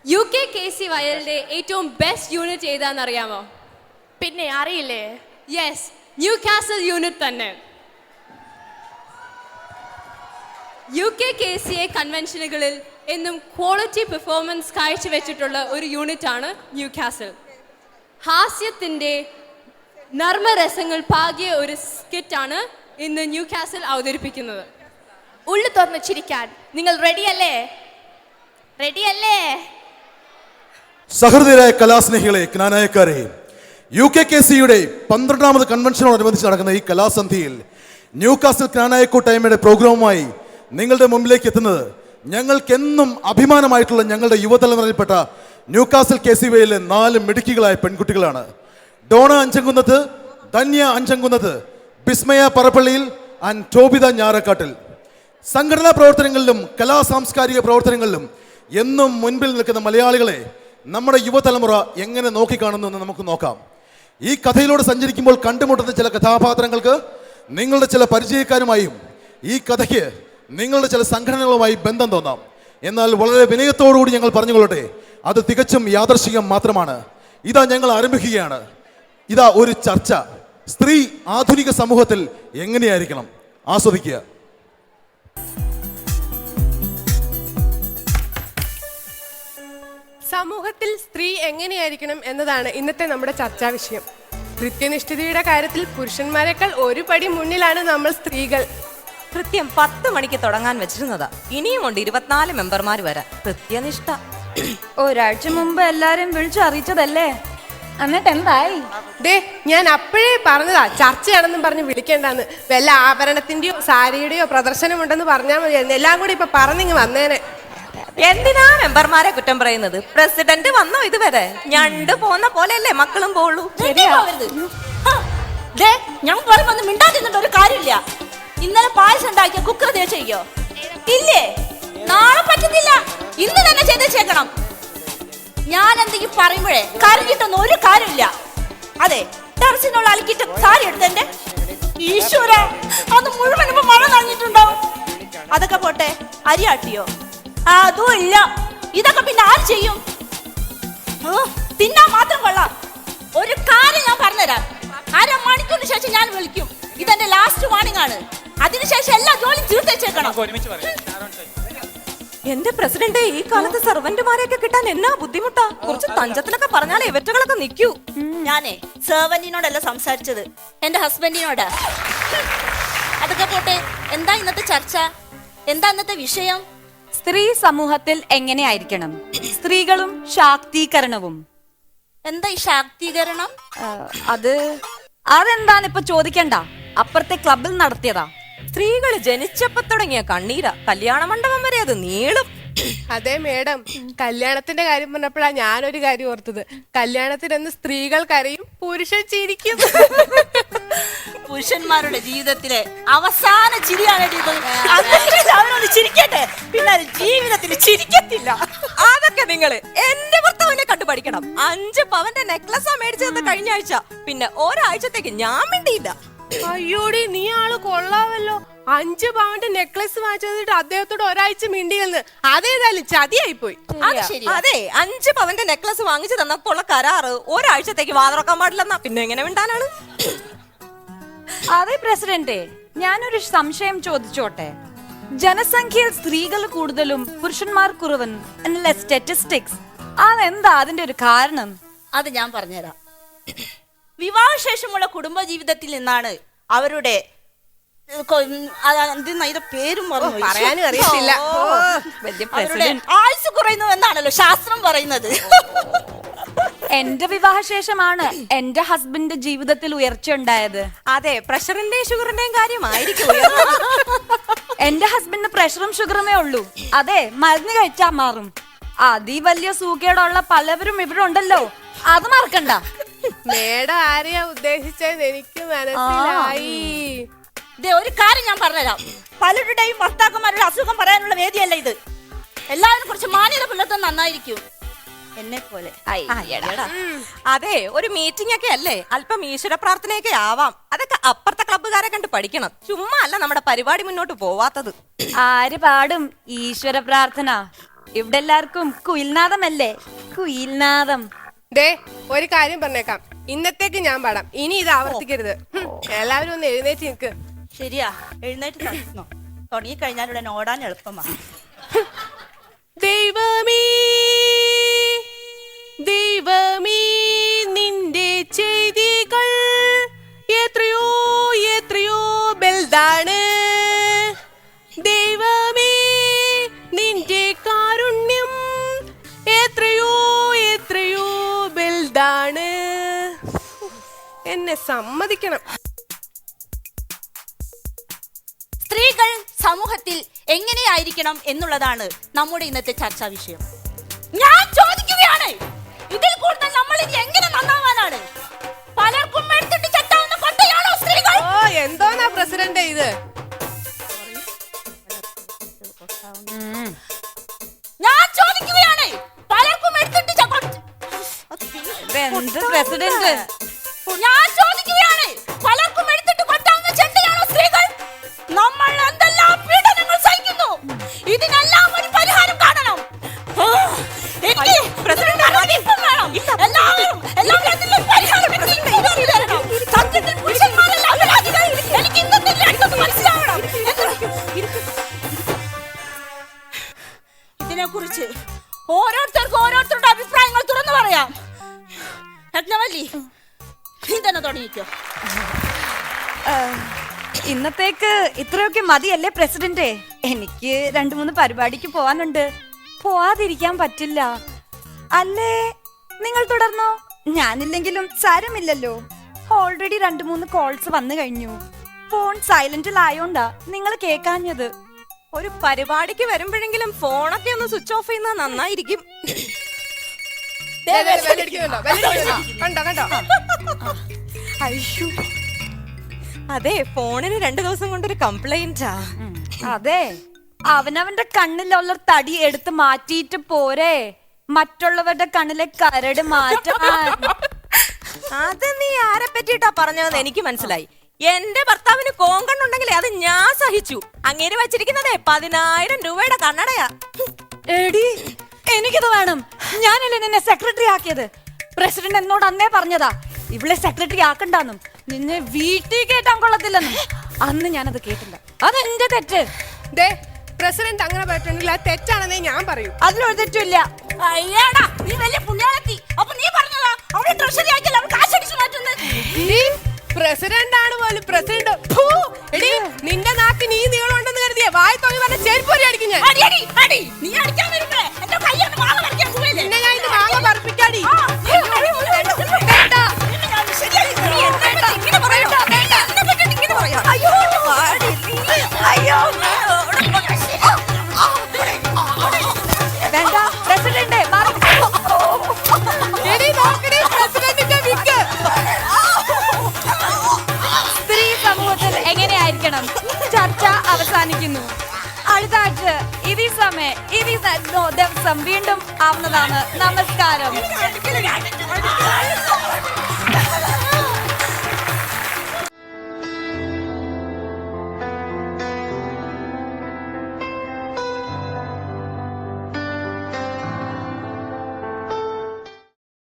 UKKC വയലിന്റെ ഏറ്റവും best unit ഏതാണെന്ന് അറിയാമോ? പിന്നെ അറിയില്ലേ? യെസ്, ന്യൂകാസിൽ യൂണിറ്റ് തന്നെ. UKKCA കൺവെൻഷനുകളിൽ എന്നും ക്വാളിറ്റി പെർഫോമൻസ് കാഴ്ചവെച്ചിട്ടുള്ള ഒരു യൂണിറ്റാണ് ന്യൂകാസിൽ. ഹാസ്യത്തിൻ്റെ നർമ്മരസങ്ങൾ പാകിയ ഒരു സ്കിറ്റാണ് ഇന്ന് ന്യൂകാസിൽ അവതരിപ്പിക്കുന്നത്. ഉള്ളു തുറന്ന് ചിരിക്കാൻ നിങ്ങൾ റെഡിയല്ലേ? റെഡിയല്ലേ? സഹൃദയരായ കലാസ്നേഹികളെ, ജ്ഞാനായക്കാരെ, UKKCയുടെ 12ാമത് കൺവെൻഷനോടനുബന്ധിച്ച് നടക്കുന്ന ഈ കലാസന്ധിയിൽ ന്യൂകാസിൽ ജ്ഞാനായ കൂട്ടായ്മയുടെ പ്രോഗ്രാമുമായി നിങ്ങളുടെ മുമ്പിലേക്ക് എത്തുന്നത് ഞങ്ങൾക്കെന്നും അഭിമാനമായിട്ടുള്ള ഞങ്ങളുടെ യുവതലമുറയിൽപ്പെട്ട ന്യൂകാസിൽ KCYയിലെ 4 മിടുക്കികളായ പെൺകുട്ടികളാണ്. ഡോണ അഞ്ചങ്കുന്നത്ത്, ധന്യ അഞ്ചങ്കുന്നത്ത്, ബിസ്മയ പറപ്പള്ളിയിൽ ആൻഡ് ടോബിത ഞാറക്കാട്ടിൽ. സംഘടനാ പ്രവർത്തനങ്ങളിലും കലാസാംസ്കാരിക പ്രവർത്തനങ്ങളിലും എന്നും മുൻപിൽ നിൽക്കുന്ന മലയാളികളെ നമ്മുടെ യുവതലമുറ എങ്ങനെ നോക്കിക്കാണുന്നു എന്ന് നമുക്ക് നോക്കാം. ഈ കഥയിലൂടെ സഞ്ചരിക്കുമ്പോൾ കണ്ടുമുട്ടുന്ന ചില കഥാപാത്രങ്ങൾക്ക് നിങ്ങളുടെ ചില പരിചയക്കാരുമായും ഈ കഥയ്ക്ക് നിങ്ങളുടെ ചില സംഘടനകളുമായി ബന്ധം തോന്നാം. എന്നാൽ വളരെ വിനയത്തോടുകൂടി ഞങ്ങൾ പറഞ്ഞുകൊള്ളട്ടെ, അത് തികച്ചും യാദർശികം മാത്രമാണ്. ഇതാ ഞങ്ങൾ ആരംഭിക്കുകയാണ്. ഇതാ ഒരു ചർച്ച. സ്ത്രീ ആധുനിക സമൂഹത്തിൽ എങ്ങനെയായിരിക്കണം? ആസ്വദിക്കുക. സമൂഹത്തിൽ സ്ത്രീ എങ്ങനെയായിരിക്കണം എന്നതാണ് ഇന്നത്തെ നമ്മുടെ ചർച്ചാ വിഷയം. കൃത്യനിഷ്ഠതയുടെ കാര്യത്തിൽ പുരുഷന്മാരെക്കാൾ ഒരു പടി മുന്നിലാണ് നമ്മൾ സ്ത്രീകൾ. കൃത്യം 10 മണിക്ക് തുടങ്ങാൻ വെച്ചിരുന്നതാ. ഇനിയും ഉണ്ട് 24 മെമ്പർമാർ വരാൻ. കൃത്യനിഷ്ഠ. ഒരാഴ്ച മുമ്പ് എല്ലാരും വിളിച്ചു അറിയിച്ചതല്ലേ, എന്നിട്ട് എന്തായി? ദേ, ഞാൻ അപ്പോഴേ പറഞ്ഞതാ ചർച്ചയാണെന്നും പറഞ്ഞ് വിളിക്കേണ്ടെന്ന്. വല്ല ആഭരണത്തിന്റെയോ സാരിയുടെയോ പ്രദർശനമുണ്ടെന്ന് പറഞ്ഞാൽ മതിയായിരുന്നു. എല്ലാം കൂടി ഇപ്പൊ പറഞ്ഞിങ്ങ് വന്നേനെ. എന്തിനാ മെമ്പർമാരെ കുറ്റം പറയുന്നത്? പ്രസിഡന്റ് വന്നോ ഇതുവരെ? ഞണ്ട് പോന്ന പോലെയല്ലേ മക്കളും പോളൂ. ഞങ്ങൾ പറയുമ്പോ മിണ്ടാതിരുന്നിട്ട് ഒരു കാര്യമില്ല. ഇന്നലെ പായസം ഉണ്ടാക്കിയ കുക്കർ തേച്ചോ? ഇല്ലേ? നാളെ പറ്റത്തില്ല, ഇന്ന് തന്നെ ചെയ്തേച്ചേക്കണം. ഞാൻ എന്തെങ്കിലും പറയുമ്പോഴേ കരഞ്ഞിട്ടൊന്നും ഒരു കാര്യമില്ല. അതെ, ടെറസിനുള്ള അലക്കിട്ട് സാരി എടുത്തന്റെ ഈശ്വര, അത് മുഴുവൻ ഇപ്പൊ മഴ നനഞ്ഞിട്ടുണ്ടാവും. അതൊക്കെ പോട്ടെ, അരിയാട്ടിയോ? അതും ഇല്ല. ഇതൊക്കെ പിന്നെ ആര് ചെയ്യും? തിന്നാൻ മാത്രം കൊള്ളാം. ഒരു കാര്യം ഞാൻ പറഞ്ഞുതരാം, 1/2 മണിക്കൂറിന് ശേഷം ഞാൻ വിളിക്കും. ഇതെന്റെ ലാസ്റ്റ് വാണിംഗ് ആണ്. അതിനുശേഷം എല്ലാ ജോലിയും തീർത്തേച്ചേക്കണം. എന്റെ പ്രസിഡന്റ്, ഈ കാലത്ത് സെർവന്റുമാരെയൊക്കെ കിട്ടാൻ എന്നാ ബുദ്ധിമുട്ടാ. കുറച്ച് തഞ്ചത്തിലൊക്കെ പറഞ്ഞാൽ ഇവറ്റകളൊക്കെ നിൽക്കൂ. ഞാനേ സെർവന്റിനോടല്ല സംസാരിച്ചത്, എന്റെ ഹസ്ബൻഡിനോടാ. അതൊക്കെ പോട്ടെ, എന്താ ഇന്നത്തെ ചർച്ച? എന്താ ഇന്നത്തെ വിഷയം? സ്ത്രീ സമൂഹത്തിൽ എങ്ങനെയായിരിക്കണം? സ്ത്രീകളും ശാക്തീകരണവും. എന്താ ഈ ശാക്തീകരണം? അതെന്താന്ന് ഇപ്പൊ ചോദിക്കണ്ട, അപ്പുറത്തെ ക്ലബിൽ നടത്തിയതാ. സ്ത്രീകൾ ജനിച്ചപ്പോ തുടങ്ങിയ കണ്ണീരാ, കല്യാണ മണ്ഡപം വരെ അത് നീളും. അതെ മേഡം, കല്യാണത്തിന്റെ കാര്യം പറഞ്ഞപ്പോഴാണ് ഞാനൊരു കാര്യം ഓർത്തത്. കല്യാണത്തിനെന്ന് സ്ത്രീകൾ കരയും, പുരുഷൻ ചിരിക്കും. പുരുഷന്മാരുടെ ജീവിതത്തിലെ അവസാന ചിരിയാണ് അവരൊന്ന് ചിരിക്കട്ടെ, പിന്നെ ജീവിതത്തിൽ ചിരിക്കത്തില്ല. അതൊക്കെ നിങ്ങള് എന്റെ ഭർത്താവിനെ കണ്ടു പഠിക്കണം. 5 പവന്റെ നെക്ലസാ മേടിച്ചത് കഴിഞ്ഞ ആഴ്ച. പിന്നെ ഒരാഴ്ചത്തേക്ക് ഞാൻ മിണ്ടിയില്ല. അയ്യോടി, നീ ആള് കൊള്ളാമല്ലോ. 5 പവന്റെ നെക്ലസ് വാങ്ങിച്ചിട്ട് അദ്ദേഹത്തോട് ഒരാഴ്ച മിണ്ടിയെന്ന്. അതേതായാലും ചതിയായി പോയി. അതെ, 5 പവന്റെ നെക്ലസ് വാങ്ങിച്ചു തന്നപ്പോൾ ഉള്ള കരാറ് ഒരാഴ്ചത്തേക്ക് വാതുറക്കാൻ പാടില്ലെന്നാ. പിന്നെ എങ്ങനെ മിണ്ടാനാണ്? അതെ പ്രസിഡന്റ്, ഞാനൊരു സംശയം ചോദിച്ചോട്ടെ. ജനസംഖ്യയിൽ സ്ത്രീകൾ കൂടുതലും പുരുഷന്മാർ കുറവൻ എന്നല്ല സ്റ്റാറ്റിസ്റ്റിക്സ്. അതെന്താ അതിന്റെ ഒരു കാരണം? അത് ഞാൻ പറഞ്ഞുതരാം. വിവാഹശേഷമുള്ള കുടുംബ ജീവിതത്തിൽ നിന്നാണ് അവരുടെ പേരും പറയാനും അറിയത്തില്ല. ആയുസ് കുറയുന്നു എന്നാണല്ലോ ശാസ്ത്രം പറയുന്നത്. എന്റെ വിവാഹശേഷമാണ് എന്റെ ഹസ്ബൻഡ് ജീവിതത്തിൽ ഉയർച്ച ഉണ്ടായത്. അതെ, പ്രഷറിന്റെയും ഷുഗറിന്റെയും കാര്യമായിരിക്കും. എന്റെ ഹസ്ബൻഡിന് പ്രഷറും ഷുഗറുമേ ഉള്ളൂ. അതെ, മരുന്ന് കഴിച്ചാ മാറും. അതീ വലിയ സൂക്കേടുള്ള പലവരും ഇവിടെ ഉണ്ടല്ലോ, അത് മറക്കണ്ട. മേഡം ആരെയാ ഉദ്ദേശിച്ചത് എനിക്ക് മനസ്സിലായി. ഒരു കാര്യം ഞാൻ പറഞ്ഞുതരാം, പലരുടെയും ഭർത്താക്കന്മാരുടെ അസുഖം പറയാനുള്ള വേദിയല്ല ഇത്. എല്ലാവരും കുറച്ച് മാന്യത പുലർത്താൻ നന്നായിരിക്കും, എന്നെ പോലെ. അതെ, ഒരു മീറ്റിംഗ് ഒക്കെ അല്ലേ, അല്പം ഈശ്വര പ്രാർത്ഥനയൊക്കെ ആവാം. അതൊക്കെ അപ്പുറത്തെ ക്ലബ്ബുകാരെ കണ്ട് പഠിക്കണം. ചുമ്മാ അല്ല നമ്മുടെ പരിപാടി മുന്നോട്ട് പോവാത്തത്. ആര് പാടും ഈശ്വര പ്രാർത്ഥന? ഇവിടെ എല്ലാവർക്കും കുയിൽനാദമല്ലേ? കുയിൽനാദം. ദേ ഒരു കാര്യം പറഞ്ഞേക്കാം, ഇന്നത്തേക്ക് ഞാൻ പാടാം, ഇനി ഇത് ആവർത്തിക്കരുത്. എല്ലാവരും ഒന്ന് എഴുന്നേറ്റ് നിൽക്ക്. ശരിയാ, എഴുന്നേറ്റ് നടന്നോ. തുടങ്ങി കഴിഞ്ഞാൽ ഉടനെ ഓടാൻ എളുപ്പമാ. ദൈവമേ ദൈവമേ നിന്റെ ചെയ്തികൾ എത്രയോ എത്രയോ ബൽദാണ്. ദൈവമേ നിന്റെ കാരുണ്യം എത്രയോ എത്രയോ ബൽദാണ്. എന്നെ സമ്മതിക്കണം. സ്ത്രീകൾ സമൂഹത്തിൽ എങ്ങനെയായിരിക്കണം എന്നുള്ളതാണ് നമ്മുടെ ഇന്നത്തെ ചർച്ചാ വിഷയം. ഞാൻ ചോദിക്കുകയാണ്, ഇതിൽ കൂടുതൽ നമ്മൾ ഇനി എങ്ങനെ നന്നാവാനാണ്? പലർക്കും എടുത്തിട്ട് ചട്ടാവുന്ന കൊട്ടയാണോ സ്ത്രീകൾ? ഓ എന്തോന്നാ പ്രസിഡന്റ് ഇത്? ഞാൻ ചോദിക്കുകയാണ്, പലർക്കും എടുത്തിട്ട് എന്ത് പ്രസിഡന്റ്? ഞാൻ ചോദിക്കുകയാണ്, പലർക്കും എടുത്തിട്ട് കൊട്ടാവുന്ന ചെണ്ടയാണോ സ്ത്രീകൾ? നമ്മൾ എന്തെല്ലാം പീഡനങ്ങൾ സഹിക്കുന്നു, ഇതിനെല്ലാം ഒരു പരിഹാരം കാണണം. എനിക്ക് പ്രസിഡന്റ് അറിയിപ്പും വേണം. എല്ലാവരും ഇതിനൊരു പരിഹാരം തരണം. സത്യത്തിൽ പുരുഷന്മാരല്ല അപരാധികൾ. എനിക്ക് ഇന്നത്തെ രണ്ടത് മനസ്സിലാവണം. ഇതിനെക്കുറിച്ച് ഓരോരുത്തർക്കും ഓരോരുത്തരുടെ അഭിപ്രായങ്ങൾ തുറന്നു പറയാം. രത്നവല്ലി, നീ തന്നെ തുടങ്ങിക്കോ. ഇന്നത്തേക്ക് ഇത്രയൊക്കെ മതിയല്ലേ പ്രസിഡന്റ്? എനിക്ക് 2-3 പരിപാടിക്ക് പോവാനുണ്ട്. പോവാതിരിക്കാൻ പറ്റില്ല. അല്ലേ നിങ്ങൾ തുടർന്നോ? ഞാനില്ലെങ്കിലും സാരമില്ലല്ലോ. ഓൾറെഡി 2-3 കോൾസ് വന്നു കഴിഞ്ഞു. ഫോൺ സൈലന്റിലായോണ്ടാ നിങ്ങൾ കേൾക്കാഞ്ഞത്. ഒരു പരിപാടിക്ക് വരുമ്പോഴെങ്കിലും ഫോണൊക്കെ ഒന്ന് സ്വിച്ച് ഓഫ് ചെയ്യുന്നത് നന്നായിരിക്കും. കണ്ടോ കണ്ടോ? അതെ, ഫോണിന് 2 ദിവസം കൊണ്ടൊരു കംപ്ലൈന്റാ. അതെ, അവനവന്റെ കണ്ണിലുള്ള തടി എടുത്ത് മാറ്റിയിട്ട് പോരെ മറ്റുള്ളവരുടെ കണ്ണിലെ കരട് മാറ്റാൻ. അത് നീ ആരെ പറ്റിയിട്ടാ പറഞ്ഞതെന്ന് എനിക്ക് മനസ്സിലായി. എന്റെ ഭർത്താവിന് കോങ്കണ്ണുണ്ടെങ്കിലേ അത് ഞാൻ സഹിച്ചു. അങ്ങേര് വച്ചിരിക്കുന്നതേ 10,000 രൂപയുടെ കണ്ണടയാ. എടി, എനിക്കിത് വേണം. ഞാനല്ലേ നിന്നെ സെക്രട്ടറി ആക്കിയത്. പ്രസിഡന്റ് എന്നോട് അന്നേ പറഞ്ഞതാ ഇവളെ സെക്രട്ടറി ആക്കണ്ടെന്നും നിന്നെ വീട്ടിൽ കേട്ടാൻ കൊള്ളത്തില്ലെന്നും. അന്ന് ഞാനത് കേട്ടില്ല. അതെന്റെ തെറ്റ്. ദേ പ്രസിഡന്റ് അങ്ങനെ പറ്റുമെങ്കിൽ അത് തെറ്റാണെന്നേ ഞാൻ പറയൂ. അതിലൊരു തെറ്റില്ല. അയ്യടാ, നീ വലിയ പുണ്യാളത്തി. അപ്പൊ നീ പറഞ്ഞതാ അവിടെ ട്രഷറി ആക്കിയല്ല അവൾ കാശടിച്ചു മാറ്റുന്നത്. പ്രസിഡന്റ് ആണ് പോലും പ്രസിഡന്റ്. എടി നിന്റെ നാക്കിന് ഈ നീളമുണ്ടെന്ന് കരുതിയേ വായി തോന്നി പറഞ്ഞ ചെരുപ്പൊരി അടിക്കും ഞാൻ. അടി അടി അടി, നീ അടിക്കാൻ വരുമ്പേ എന്റെ കയ്യാണ് മാങ്ങ പറിക്കാൻ പോയില്ലേ? നിന്നെ ഞാൻ ഇത് മാങ്ങ പറിപ്പിക്കാടി. വേണ്ട പ്രസിഡന്റ്, സ്ത്രീ സമൂഹത്തിൽ എങ്ങനെയായിരിക്കണം ചർച്ച അവസാനിക്കുന്നു. അടുത്ത ആഴ്ച ഇതേ സമയം ഇതേ ദിവസം വീണ്ടും ആവുന്നതാണ്. നമസ്കാരം.